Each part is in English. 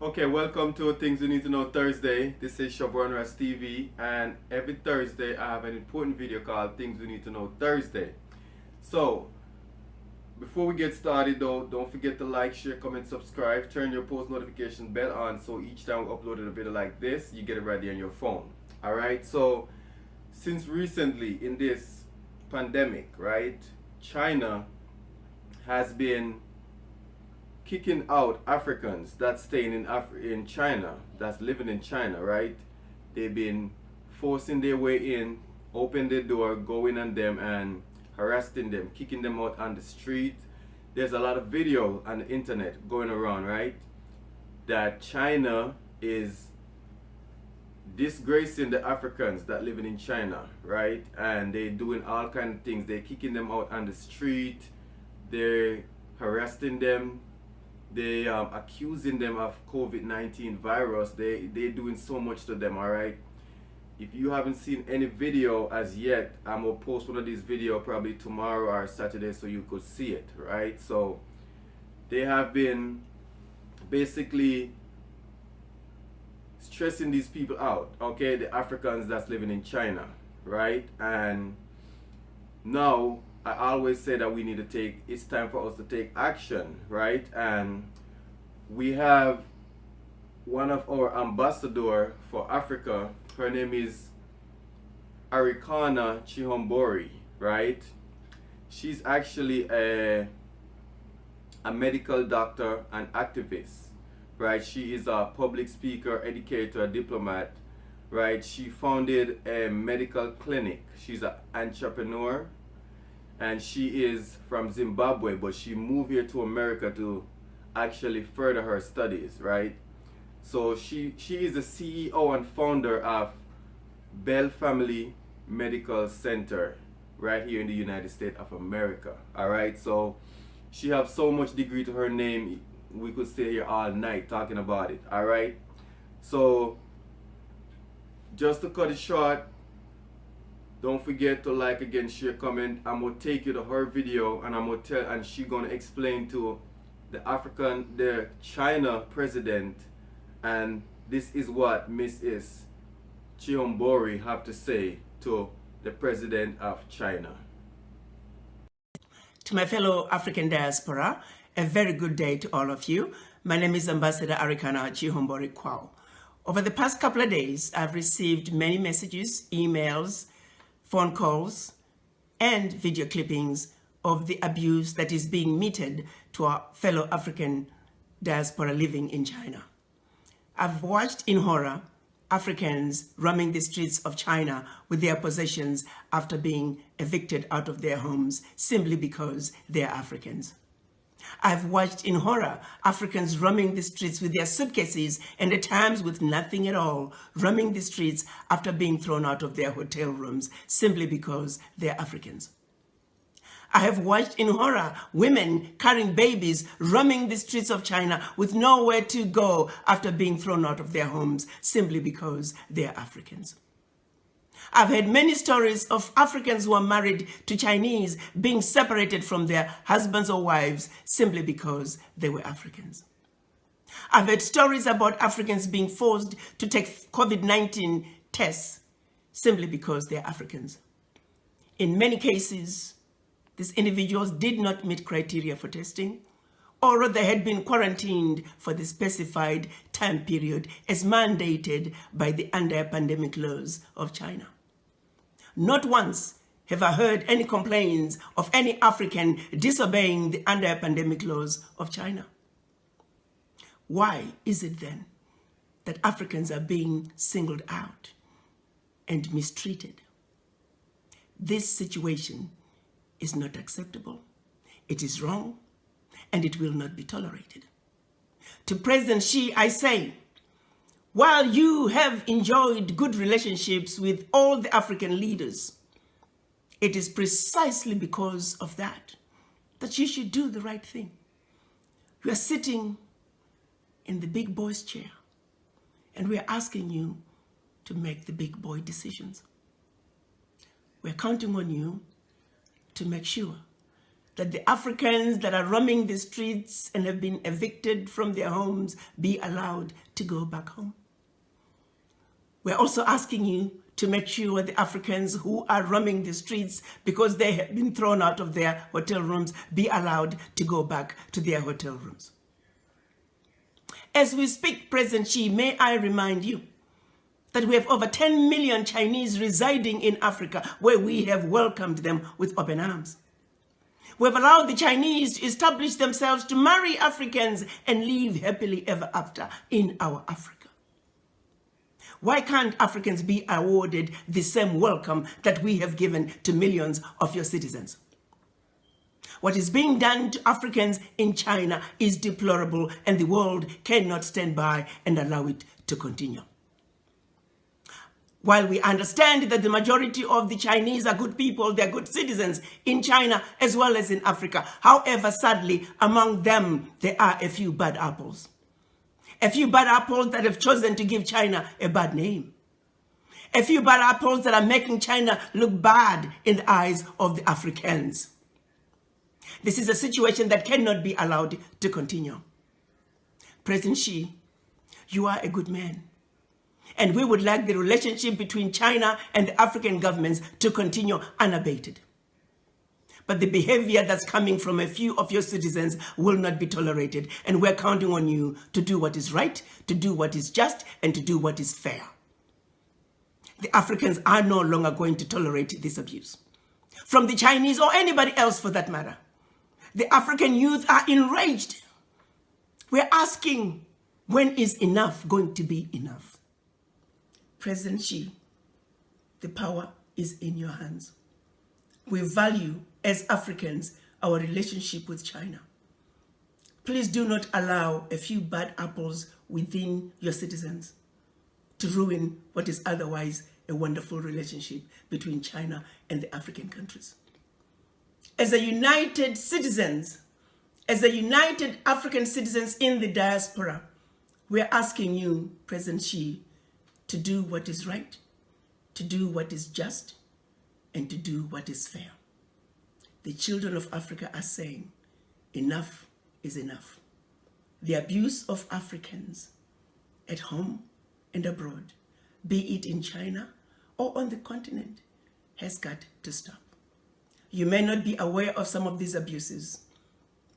Okay, welcome to Things You Need to Know Thursday. This is Shabron Ras TV, and every Thursday I have an important video called Things You Need to Know Thursday. So, before we get started though, don't forget to like, share, comment, subscribe, turn your post notification bell on so each time we upload a video like this, you get it right there on your phone. Alright, so since recently in this pandemic, right, China has been kicking out Africans that's staying in China, that's living in China, right? They've been forcing their way in, open the door, going on them and harassing them, kicking them out on the street. There's a lot of video on the internet going around, right? That China is disgracing the Africans that living in China, right? And they doing all kind of things. They're kicking them out on the street. They're harassing them. They accusing them of COVID-19 virus. They doing so much to them. All right. If you haven't seen any video as yet, I'm gonna post one of these video probably tomorrow or Saturday so you could see it. Right. So they have been basically stressing these people out. Okay, the Africans that's living in China. Right. And now I always say that we need to take, it's time for us to take action, right? And we have one of our ambassador for Africa. Her name is Arikana Chihombori, right? She's actually a medical doctor and activist, right? She is a public speaker, educator, diplomat, right? She founded a medical clinic. She's an entrepreneur, and she is from Zimbabwe, but she moved here to America to actually further her studies, right? So she is the CEO and founder of Bell Family Medical Center right here in the United States of America. All right, so she have so much degree to her name, we could stay here all night talking about it. All right, so just to cut it short, don't forget to like, again, share, comment. I'm gonna take you to her video and I'm gonna tell, and she gonna explain to the China president, and this is what Mrs. Chihombori have to say to the president of China. To my fellow African diaspora, a very good day to all of you. My name is Ambassador Arikana Chihombori Kwao. Over the past couple of days, I've received many messages, emails, phone calls, and video clippings of the abuse that is being meted to our fellow African diaspora living in China. I've watched in horror Africans roaming the streets of China with their possessions after being evicted out of their homes simply because they're Africans. I've watched in horror Africans roaming the streets with their suitcases and at times with nothing at all, roaming the streets after being thrown out of their hotel rooms simply because they're Africans. I have watched in horror women carrying babies roaming the streets of China with nowhere to go after being thrown out of their homes simply because they're Africans. I've heard many stories of Africans who are married to Chinese being separated from their husbands or wives simply because they were Africans. I've heard stories about Africans being forced to take COVID-19 tests simply because they're Africans. In many cases, these individuals did not meet criteria for testing, or they had been quarantined for the specified time period as mandated by the anti-pandemic laws of China. Not once have I heard any complaints of any African disobeying the anti-pandemic laws of China. Why is it then that Africans are being singled out and mistreated? This situation is not acceptable. It is wrong, and it will not be tolerated. To President Xi, I say, while you have enjoyed good relationships with all the African leaders, it is precisely because of that you should do the right thing. You are sitting in the big boy's chair, and we are asking you to make the big boy decisions. We're counting on you to make sure that the Africans that are roaming the streets and have been evicted from their homes be allowed to go back home. We're also asking you to make sure the Africans who are roaming the streets because they have been thrown out of their hotel rooms be allowed to go back to their hotel rooms. As we speak, President Xi, may I remind you that we have over 10 million Chinese residing in Africa, where we have welcomed them with open arms. We have allowed the Chinese to establish themselves, to marry Africans and live happily ever after in our Africa. Why can't Africans be awarded the same welcome that we have given to millions of your citizens? What is being done to Africans in China is deplorable, and the world cannot stand by and allow it to continue. While we understand that the majority of the Chinese are good people, they're good citizens in China as well as in Africa. However, sadly, among them, there are a few bad apples. A few bad apples that have chosen to give China a bad name. A few bad apples that are making China look bad in the eyes of the Africans. This is a situation that cannot be allowed to continue. President Xi, you are a good man. And we would like the relationship between China and the African governments to continue unabated. But the behavior that's coming from a few of your citizens will not be tolerated. And we're counting on you to do what is right, to do what is just, and to do what is fair. The Africans are no longer going to tolerate this abuse from the Chinese or anybody else for that matter. The African youth are enraged. We're asking, when is enough going to be enough? President Xi, the power is in your hands. We value, as Africans, our relationship with China. Please do not allow a few bad apples within your citizens to ruin what is otherwise a wonderful relationship between China and the African countries. As a united citizens, as a united African citizens in the diaspora, we are asking you, President Xi, to do what is right, to do what is just, and to do what is fair. The children of Africa are saying, enough is enough. The abuse of Africans at home and abroad, be it in China or on the continent, has got to stop. You may not be aware of some of these abuses,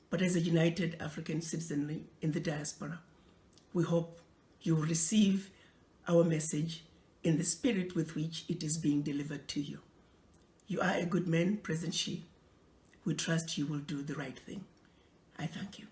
but as a united African citizenry in the diaspora, we hope you will receive our message in the spirit with which it is being delivered to you. You are a good man, President Xi. We trust you will do the right thing. I thank you.